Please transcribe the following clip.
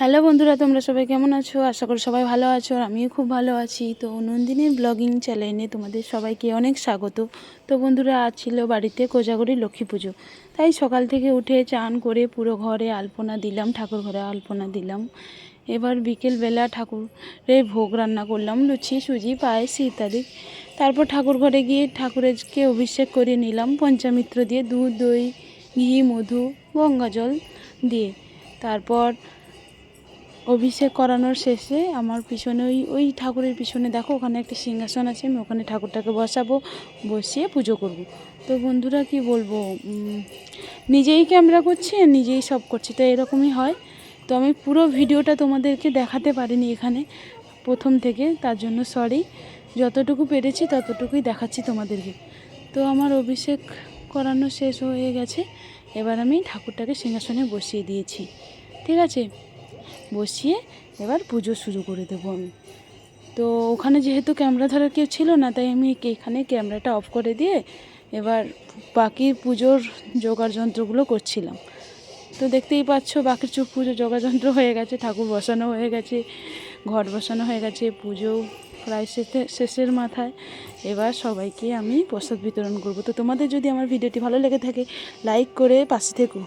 Hello বন্ধুরা, তোমরা সবাই কেমন আছো? আশা করি সবাই ভালো আছো, আর আমিও খুব ভালো আছি। তো নন্দিনীর ব্লগিং চ্যানেলে তোমাদের সবাইকে অনেক স্বাগত। তো বন্ধুরা, আজ ছিল বাড়িতে কোজাগরী লক্ষ্মী পুজো, তাই সকাল থেকে উঠে চান করে পুরো ঘরে আলপনা দিলাম, ঠাকুর ঘরে আলপনা দিলাম। এবার বিকেলবেলা ঠাকুরের ভোগ রান্না করলাম, লুচি, সুজি, পায়েস ইত্যাদি। তারপর ঠাকুর ঘরে গিয়ে ঠাকুরকে অভিষেক করে নিলাম পঞ্চামৃত দিয়ে, দুধ, দই, ঘি, মধু, গঙ্গা জল দিয়ে। তারপর অভিষেক করানোর শেষে আমার পিছনে ওই ঠাকুরের পিছনে দেখো, ওখানে একটা সিংহাসন আছে, আমি ওখানে ঠাকুরটাকে বসাবো, বসিয়ে পুজো করব। তো বন্ধুরা কি বলবো, নিজেই ক্যামেরা করছি আর নিজেই সব করছি, তো এরকমই হয়। তো আমি পুরো ভিডিওটা তোমাদেরকে দেখাতে পারিনি এখানে প্রথম থেকে, তার জন্য সরি। যতটুকু পেরেছি ততটুকুই দেখাচ্ছি তোমাদেরকে। তো আমার অভিষেক করানো শেষ হয়ে গেছে, এবার আমি ঠাকুরটাকে সিংহাসনে বসিয়ে দিয়েছি। ঠিক আছে, বসিয়ে এবার পুজো শুরু করে দেবো আমি। তো ওখানে যেহেতু ক্যামেরা ধরার কেউ ছিল না, তাই আমি এখানে ক্যামেরাটা অফ করে দিয়ে এবার বাকি পুজোর জোগাড় যন্ত্রগুলো করছিলাম। তো দেখতেই পাচ্ছ, বাকি পুজো জোগাড় যন্ত্র হয়ে গেছে, ঠাকুর বসানো হয়ে গেছে, ঘট বসানো হয়ে গেছে, পুজো প্রায় শেষের মাথায়। এবার সবাইকে আমি প্রসাদ বিতরণ করব। তো তোমাদের যদি আমার ভিডিওটি ভালো লেগে থাকে, লাইক করে পাশে থেকো।